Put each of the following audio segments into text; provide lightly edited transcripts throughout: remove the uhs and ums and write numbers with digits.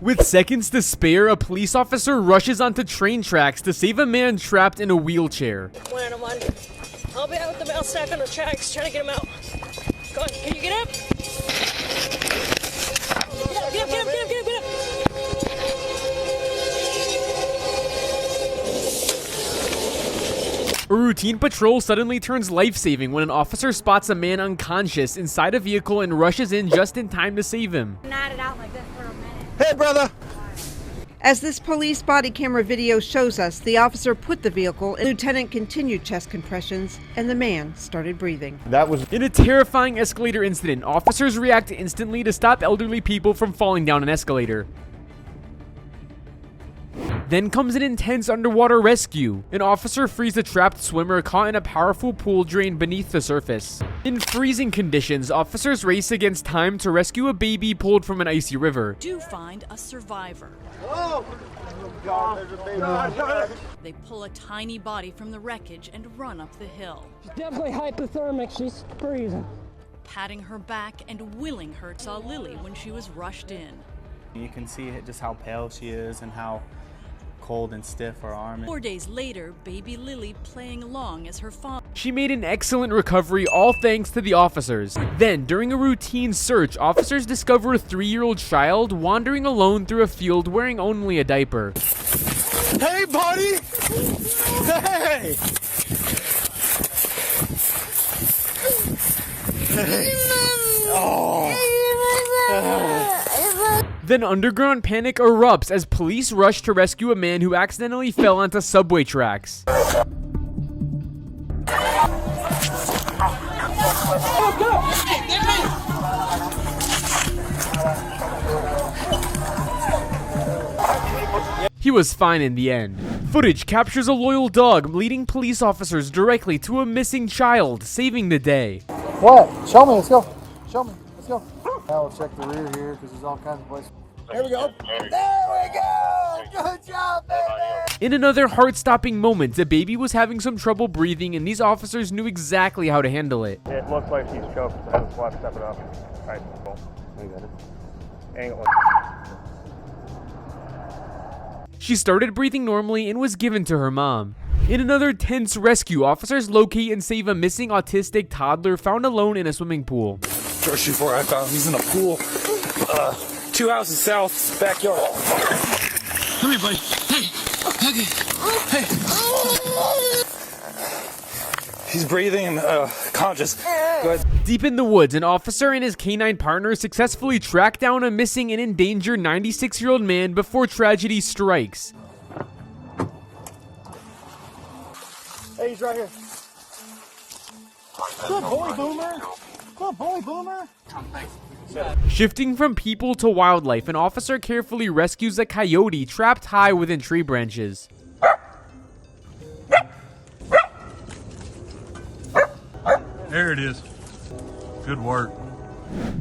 With seconds to spare, a police officer rushes onto train tracks to save a man trapped in a wheelchair. Land him on. I'll be out with the mail sack on the tracks, trying to get him out. Go on, can you get up? Get up. A routine patrol suddenly turns life-saving when an officer spots a man unconscious inside a vehicle and rushes in just in time to save him. Not it out like this for a minute. Hey, brother! As this police body camera video shows us, the officer put the vehicle, and the lieutenant continued chest compressions, and the man started breathing. That was In a terrifying escalator incident, officers react instantly to stop elderly people from falling down an escalator. Then comes an intense underwater rescue. An officer frees a trapped swimmer caught in a powerful pool drain beneath the surface. In freezing conditions, officers race against time to rescue a baby pulled from an icy river. Do find a survivor. Oh God, there's a baby. They pull a tiny body from the wreckage and run up the hill, She's definitely hypothermic. She's freezing. patting her back and willing her. Saw Lily when she was rushed in. You can see just how pale she is and how cold and stiff her arm is. 4 days later, baby Lily playing along as her father. She made an excellent recovery, all thanks to the officers. Then, during a routine search, officers discover a 3-year-old child wandering alone through a field wearing only a diaper. Hey, buddy! Hey! Hey! Oh! Then underground panic erupts as police rush to rescue a man who accidentally fell onto subway tracks. He was fine in the end. Footage captures a loyal dog leading police officers directly to a missing child, saving the day. What? Show me, let's go. Show me, let's go. Now we'll check the rear here because there's all kinds of places. Here we go. There we go! Good job, baby! In another heart-stopping moment, the baby was having some trouble breathing and these officers knew exactly how to handle it. It looks like she's choked. I just want to step it up. All right, cool. You got it. Angle. She started breathing normally and was given to her mom. In another tense rescue, officers locate and save a missing autistic toddler found alone in a swimming pool. Grocery before I found him. He's in a pool. 2 houses south, backyard. Come here, buddy. Hey. Okay. Hey. He's breathing and conscious. Go ahead. Deep in the woods, an officer and his canine partner successfully track down a missing and endangered 96-year-old man before tragedy strikes. Hey, he's right here. Good boy, Boomer. Good boy, Boomer. Shifting from people to wildlife, an officer carefully rescues a coyote trapped high within tree branches. There it is. Good work.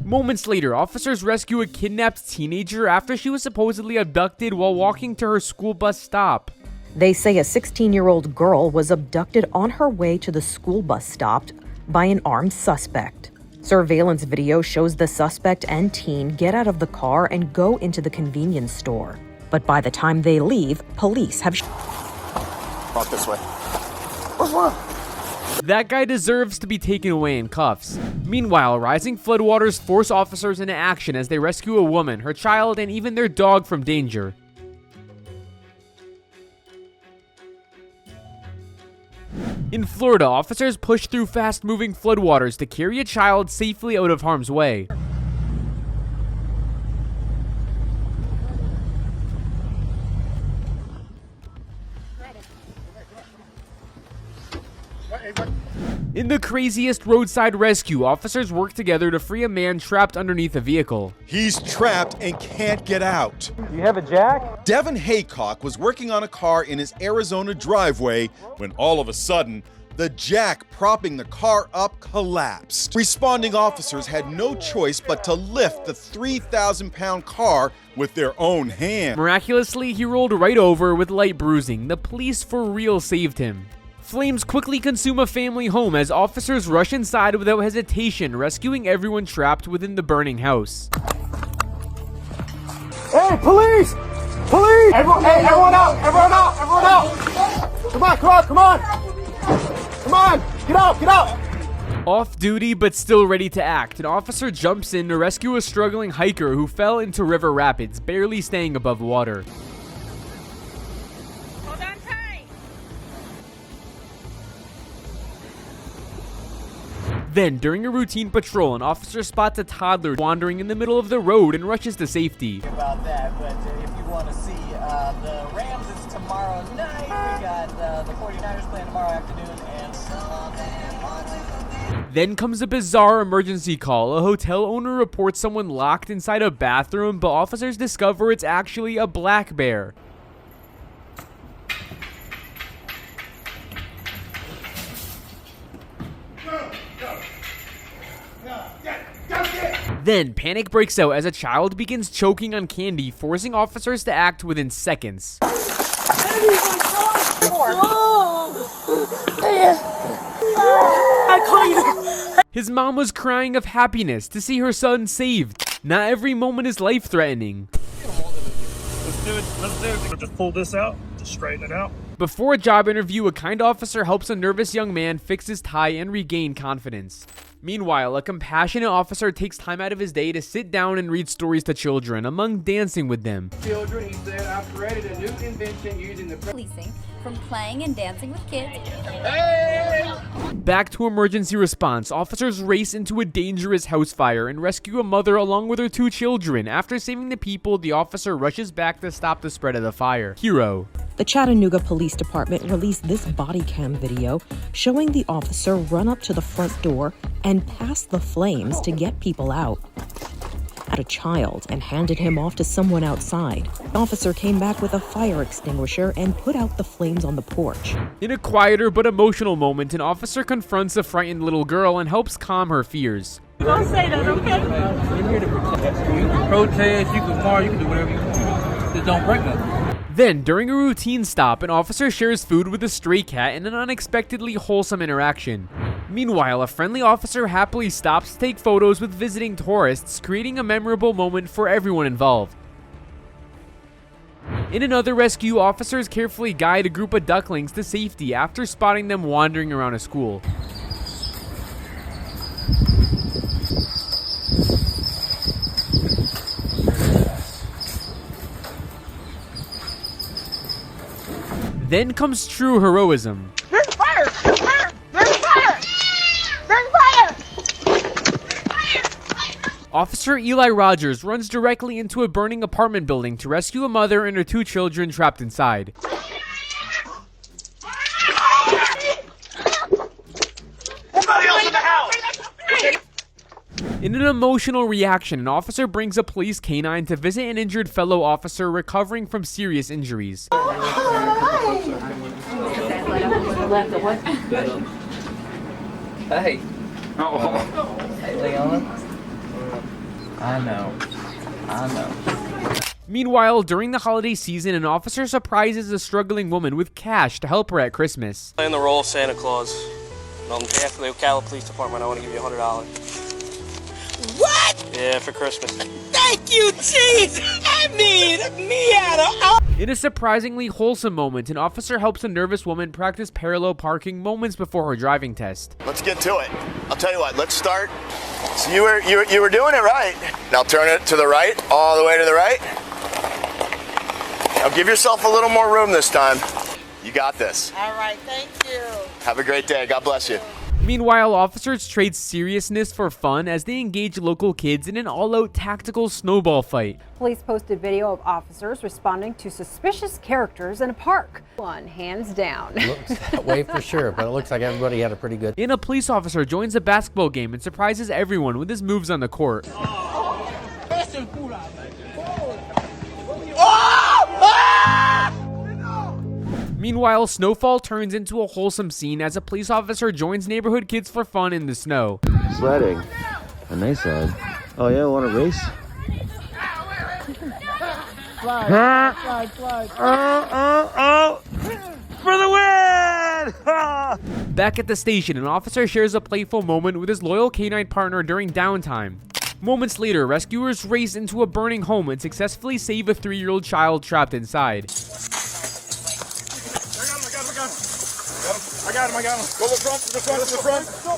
Moments later, officers rescue a kidnapped teenager after she was supposedly abducted while walking to her school bus stop. They say a 16-year-old girl was abducted on her way to the school bus stop by an armed suspect. Surveillance video shows the suspect and teen get out of the car and go into the convenience store. But by the time they leave, police have... Walk this way. What's wrong? That guy deserves to be taken away in cuffs. Meanwhile, rising floodwaters force officers into action as they rescue a woman, her child, and even their dog from danger. In Florida, officers push through fast-moving floodwaters to carry a child safely out of harm's way. In the craziest roadside rescue, officers work together to free a man trapped underneath a vehicle. He's trapped and can't get out. You have a jack? Devin Haycock was working on a car in his Arizona driveway when all of a sudden, the jack propping the car up collapsed. Responding officers had no choice but to lift the 3,000-pound car with their own hands. Miraculously, he rolled right over with light bruising. The police for real saved him. Flames quickly consume a family home as officers rush inside without hesitation, rescuing everyone trapped within the burning house. Hey, police! Police! Everyone out! Everyone out! Everyone out! Come on, come on, come on! Come on! Get out! Get out! Off duty but still ready to act, an officer jumps in to rescue a struggling hiker who fell into river rapids, barely staying above water. Hold on tight. Then, during a routine patrol, an officer spots a toddler wandering in the middle of the road and rushes to safety. About that, but if you want to see the Rams, it's tomorrow night. We got the 49ers playing tomorrow afternoon, and Then comes a bizarre emergency call. A hotel owner reports someone locked inside a bathroom, but officers discover it's actually a black bear. Then panic breaks out as a child begins choking on candy, forcing officers to act within seconds. His mom was crying of happiness to see her son saved. Not every moment is life-threatening. Let's do it. Let's do it. Just pull this out. Just straighten it out. Before a job interview, a kind officer helps a nervous young man fix his tie and regain confidence. Meanwhile, a compassionate officer takes time out of his day to sit down and read stories to children, among dancing with them. Children, he said, I've created a new invention using the policing from playing and dancing with kids. Back to emergency response, officers race into a dangerous house fire and rescue a mother along with her 2 children. After saving the people, the officer rushes back to stop the spread of the fire. Hero. The Chattanooga Police Department released this body cam video showing the officer run up to the front door and pass the flames to get people out. At a child and handed him off to someone outside. The officer came back with a fire extinguisher and put out the flames on the porch. In a quieter but emotional moment, an officer confronts a frightened little girl and helps calm her fears. Don't say that, okay? We're here to protect you. You can protest, you can mar, you can do whatever you want. Just don't break nothing. Then, during a routine stop, an officer shares food with a stray cat in an unexpectedly wholesome interaction. Meanwhile, a friendly officer happily stops to take photos with visiting tourists, creating a memorable moment for everyone involved. In another rescue, officers carefully guide a group of ducklings to safety after spotting them wandering around a school. Then comes true heroism. There's fire! There's fire! There's fire! There's fire! Officer Eli Rogers runs directly into a burning apartment building to rescue a mother and her 2 children trapped inside. Everybody else in the house! In an emotional reaction, an officer brings a police canine to visit an injured fellow officer recovering from serious injuries. Hey. Hey, Leon. I know. Meanwhile, during the holiday season, an officer surprises a struggling woman with cash to help her at Christmas. Playing the role of Santa Claus. On behalf of the Ocala Police Department, I want to give you $100. What? Yeah, for Christmas. Thank you, jeez! I mean, me out of... In a surprisingly wholesome moment, an officer helps a nervous woman practice parallel parking moments before her driving test. Let's get to it. I'll tell you what, let's start. So you were doing it right. Now turn it to the right, all the way to the right. Now give yourself a little more room this time. You got this. All right, thank you. Have a great day. God bless you. Meanwhile, officers trade seriousness for fun as they engage local kids in an all-out tactical snowball fight. Police posted video of officers responding to suspicious characters in a park. One, hands down. Looks that way for sure, but it looks like everybody had a pretty good... And a police officer joins a basketball game and surprises everyone with his moves on the court. Meanwhile, snowfall turns into a wholesome scene as a police officer joins neighborhood kids for fun in the snow. Sledding. And they said, oh yeah, want to race? Slide. For the win! Back at the station, an officer shares a playful moment with his loyal canine partner during downtime. Moments later, rescuers race into a burning home and successfully save a 3-year-old child trapped inside. I got him. Go to the front. Go.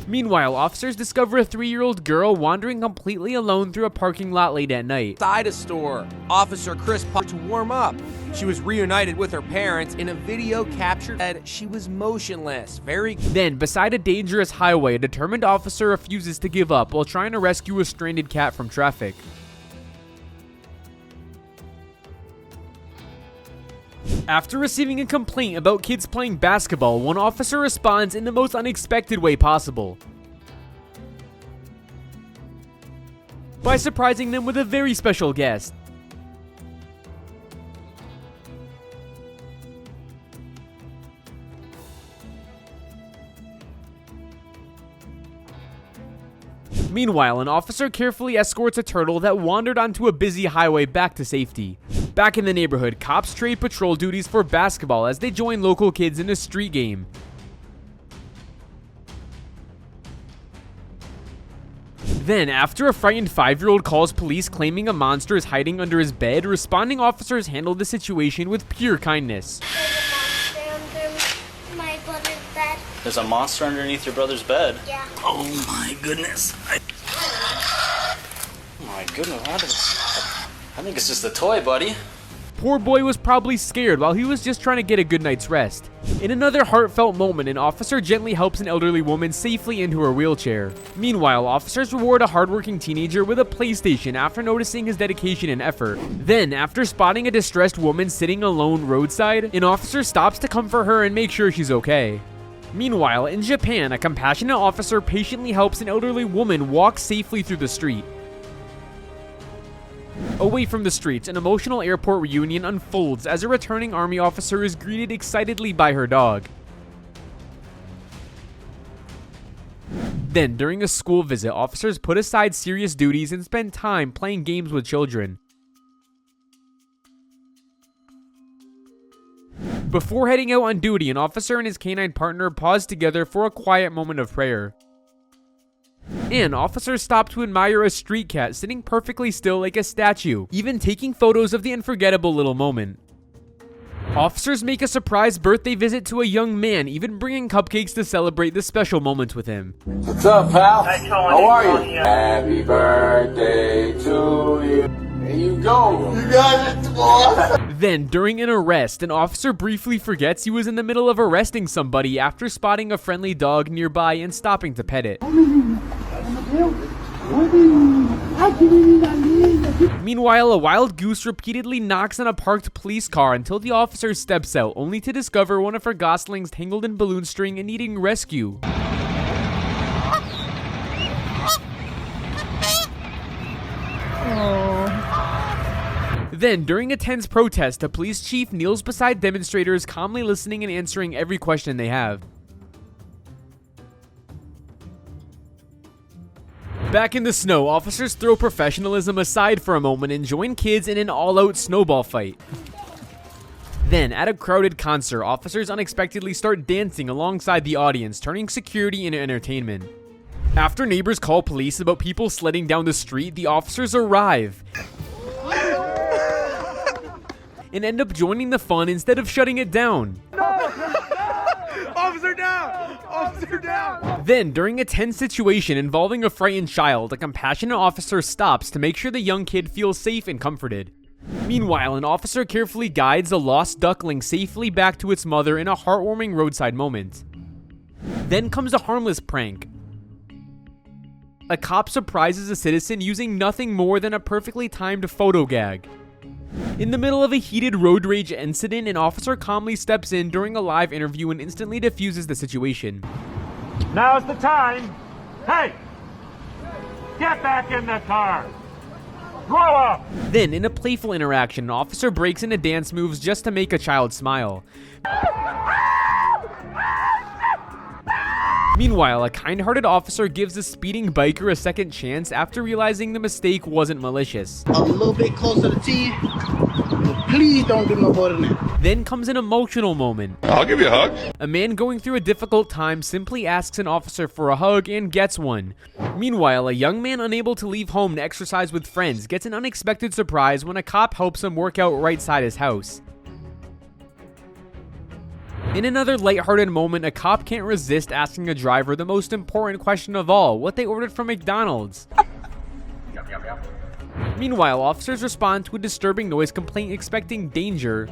Meanwhile, officers discover a 3-year-old girl wandering completely alone through a parking lot late at night. Inside a store, Officer Chris parked to warm up. She was reunited with her parents. In a video captured that she was motionless. Then, beside a dangerous highway, a determined officer refuses to give up while trying to rescue a stranded cat from traffic. After receiving a complaint about kids playing basketball, one officer responds in the most unexpected way possible, by surprising them with a very special guest. Meanwhile, an officer carefully escorts a turtle that wandered onto a busy highway back to safety. Back in the neighborhood, cops trade patrol duties for basketball as they join local kids in a street game. Then, after a frightened 5-year-old calls police claiming a monster is hiding under his bed, responding officers handle the situation with pure kindness. My brother's bed. There's a monster underneath your brother's bed? Yeah. Oh my goodness. Oh my goodness. I think it's just a toy, buddy. Poor boy was probably scared while he was just trying to get a good night's rest. In another heartfelt moment, an officer gently helps an elderly woman safely into her wheelchair. Meanwhile, officers reward a hardworking teenager with a PlayStation after noticing his dedication and effort. Then, after spotting a distressed woman sitting alone roadside, an officer stops to comfort her and make sure she's okay. Meanwhile, in Japan, a compassionate officer patiently helps an elderly woman walk safely through the street. Away from the streets, an emotional airport reunion unfolds as a returning army officer is greeted excitedly by her dog. Then, during a school visit, officers put aside serious duties and spend time playing games with children. Before heading out on duty, an officer and his canine partner pause together for a quiet moment of prayer. And officers stop to admire a street cat sitting perfectly still like a statue, even taking photos of the unforgettable little moment. Officers make a surprise birthday visit to a young man, even bringing cupcakes to celebrate the special moment with him. What's up, pal? How are you? Happy birthday to you. There you go. You got it, boss. Then, during an arrest, an officer briefly forgets he was in the middle of arresting somebody after spotting a friendly dog nearby and stopping to pet it. Meanwhile, a wild goose repeatedly knocks on a parked police car until the officer steps out, only to discover one of her goslings tangled in balloon string and needing rescue. Then, during a tense protest, a police chief kneels beside demonstrators, calmly listening and answering every question they have. Back in the snow, officers throw professionalism aside for a moment and join kids in an all-out snowball fight. Then, at a crowded concert, officers unexpectedly start dancing alongside the audience, turning security into entertainment. After neighbors call police about people sledding down the street, the officers arrive and end up joining the fun instead of shutting it down. Officer down! Officer down! Then, during a tense situation involving a frightened child, a compassionate officer stops to make sure the young kid feels safe and comforted. Meanwhile, an officer carefully guides a lost duckling safely back to its mother in a heartwarming roadside moment. Then comes a harmless prank. A cop surprises a citizen using nothing more than a perfectly timed photo gag. In the middle of a heated road rage incident, an officer calmly steps in during a live interview and instantly diffuses the situation. Now's the time. Hey! Get back in the car! Grow up! Then, in a playful interaction, an officer breaks into dance moves just to make a child smile. Meanwhile, a kind-hearted officer gives the speeding biker a second chance after realizing the mistake wasn't malicious. A little bit closer to T. Please don't do no more than that. Then comes an emotional moment. I'll give you a hug. A man going through a difficult time simply asks an officer for a hug and gets one. Meanwhile, a young man unable to leave home to exercise with friends gets an unexpected surprise when a cop helps him work out right side his house. In another lighthearted moment, a cop can't resist asking a driver the most important question of all, what they ordered from McDonald's. Meanwhile, officers respond to a disturbing noise complaint expecting danger,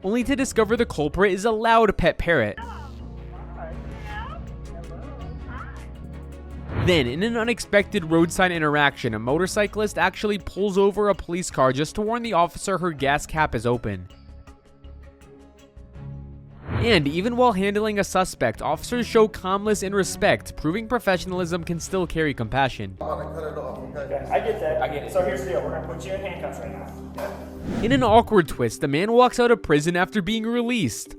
only to discover the culprit is a loud pet parrot. Then, in an unexpected roadside interaction, a motorcyclist actually pulls over a police car just to warn the officer her gas cap is open. And even while handling a suspect, officers show calmness and respect, proving professionalism can still carry compassion. Okay, I get that. I get it. So here's the deal. We're going to put you in handcuffs right now. Okay? In an awkward twist, a man walks out of prison after being released,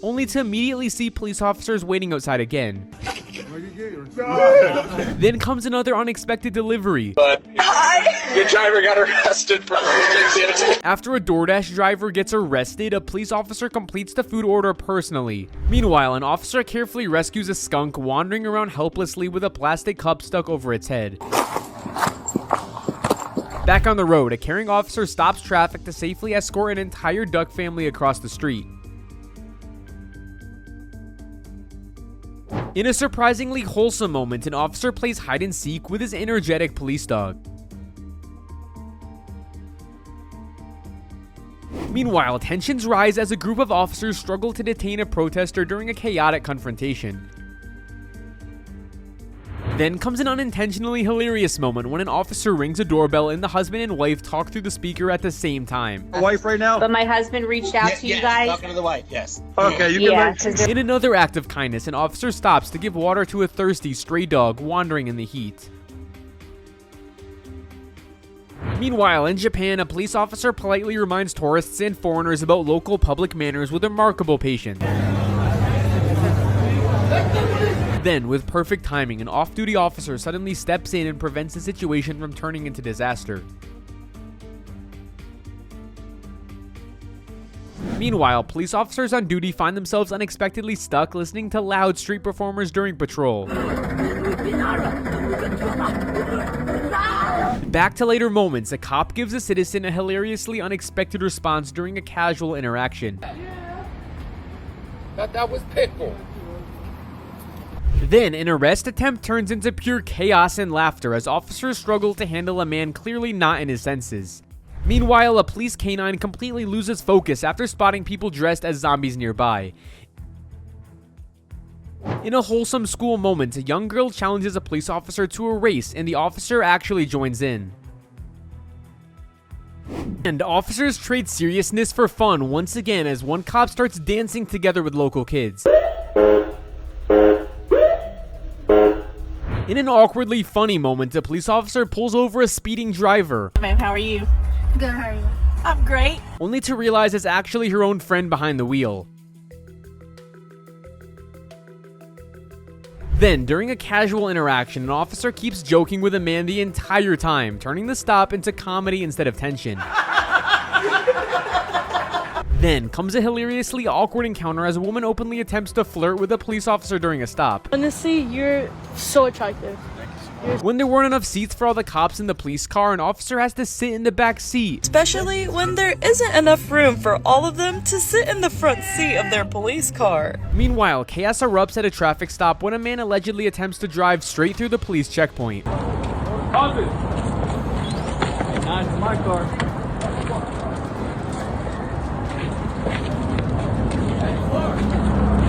only to immediately see police officers waiting outside again. Then comes another unexpected delivery. Your driver got arrested for After a DoorDash driver gets arrested, a police officer completes the food order personally. Meanwhile, an officer carefully rescues a skunk wandering around helplessly with a plastic cup stuck over its head. Back on the road, a caring officer stops traffic to safely escort an entire duck family across the street. In a surprisingly wholesome moment, an officer plays hide and seek with his energetic police dog. Meanwhile, tensions rise as a group of officers struggle to detain a protester during a chaotic confrontation. Then comes an unintentionally hilarious moment when an officer rings a doorbell and the husband and wife talk through the speaker at the same time. Wife right now? But my husband reached out to you guys. Talking to the wife, yes. Okay, you can In another act of kindness, an officer stops to give water to a thirsty stray dog wandering in the heat. Meanwhile, in Japan, a police officer politely reminds tourists and foreigners about local public manners with remarkable patience. Then, with perfect timing, an off-duty officer suddenly steps in and prevents the situation from turning into disaster. Meanwhile, police officers on duty find themselves unexpectedly stuck listening to loud street performers during patrol. Back to later moments, a cop gives a citizen a hilariously unexpected response during a casual interaction. That was Pitbull. Then, an arrest attempt turns into pure chaos and laughter as officers struggle to handle a man clearly not in his senses. Meanwhile, a police canine completely loses focus after spotting people dressed as zombies nearby. In a wholesome school moment, a young girl challenges a police officer to a race, and the officer actually joins in. And officers trade seriousness for fun once again as one cop starts dancing together with local kids. In an awkwardly funny moment, a police officer pulls over a speeding driver. Ma'am, how are you? Good, how are you? I'm great. Only to realize it's actually her own friend behind the wheel. Then, during a casual interaction, an officer keeps joking with a man the entire time, turning the stop into comedy instead of tension. Then comes a hilariously awkward encounter as a woman openly attempts to flirt with a police officer during a stop. Honestly, you're so attractive. When there weren't enough seats for all the cops in the police car, an officer has to sit in the back seat. Especially when there isn't enough room for all of them to sit in the front seat of their police car. Meanwhile, chaos erupts at a traffic stop when a man allegedly attempts to drive straight through the police checkpoint. Pause it. Not in my car.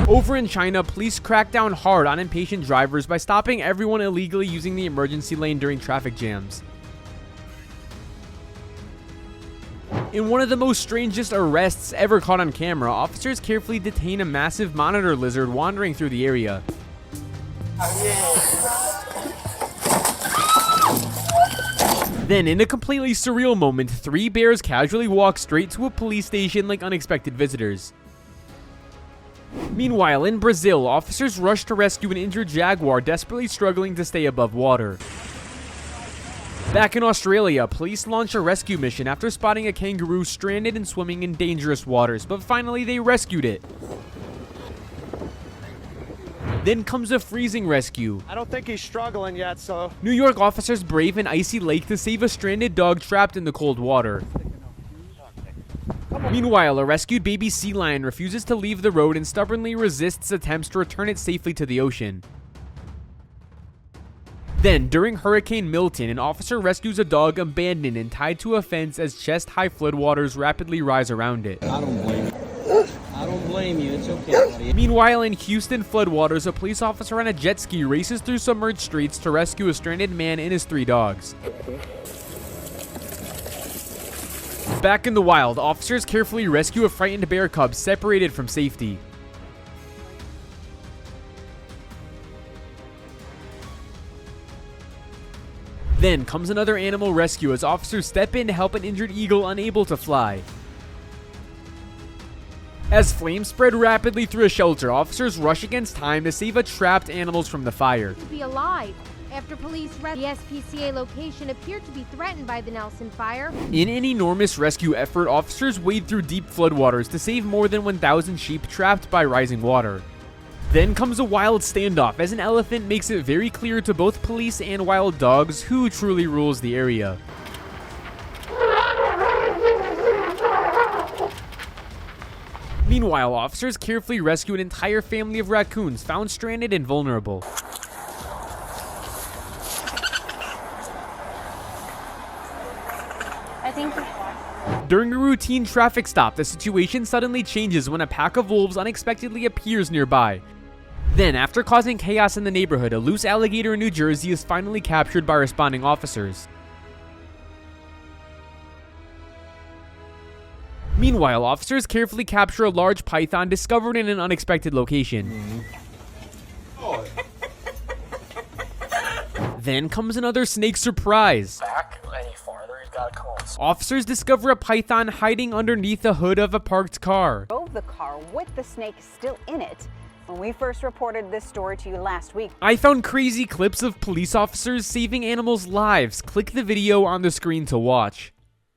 Over in China, police crack down hard on impatient drivers by stopping everyone illegally using the emergency lane during traffic jams. In one of the most strangest arrests ever caught on camera, officers carefully detain a massive monitor lizard wandering through the area. Then, in a completely surreal moment, 3 bears casually walk straight to a police station like unexpected visitors. Meanwhile, in Brazil, officers rush to rescue an injured jaguar desperately struggling to stay above water. Back in Australia, police launch a rescue mission after spotting a kangaroo stranded and swimming in dangerous waters, but finally they rescued it. Then comes a freezing rescue. I don't think he's struggling yet, so... New York officers brave an icy lake to save a stranded dog trapped in the cold water. Meanwhile, a rescued baby sea lion refuses to leave the road and stubbornly resists attempts to return it safely to the ocean. Then, during Hurricane Milton, an officer rescues a dog abandoned and tied to a fence as chest-high floodwaters rapidly rise around it. I don't blame you. I don't blame you. It's okay, buddy. Meanwhile, in Houston floodwaters, a police officer on a jet ski races through submerged streets to rescue a stranded man and his 3 dogs. Back in the wild, officers carefully rescue a frightened bear cub separated from safety. Then comes another animal rescue as officers step in to help an injured eagle unable to fly. As flames spread rapidly through a shelter, officers rush against time to save trapped animals from the fire. To be alive. After police the SPCA location appeared to be threatened by the Nelson fire. In an enormous rescue effort, officers wade through deep floodwaters to save more than 1,000 sheep trapped by rising water. Then comes a wild standoff as an elephant makes it very clear to both police and wild dogs who truly rules the area. Meanwhile, officers carefully rescue an entire family of raccoons found stranded and vulnerable. During a routine traffic stop, the situation suddenly changes when a pack of wolves unexpectedly appears nearby. Then, after causing chaos in the neighborhood, a loose alligator in New Jersey is finally captured by responding officers. Meanwhile, officers carefully capture a large python discovered in an unexpected location. Then comes another snake surprise. Back any farther, he's got to come on. Officers discover a python hiding underneath the hood of a parked car. Drove the car with the snake still in it when we first reported this story to you last week. I found crazy clips of police officers saving animals' lives. Click the video on the screen to watch.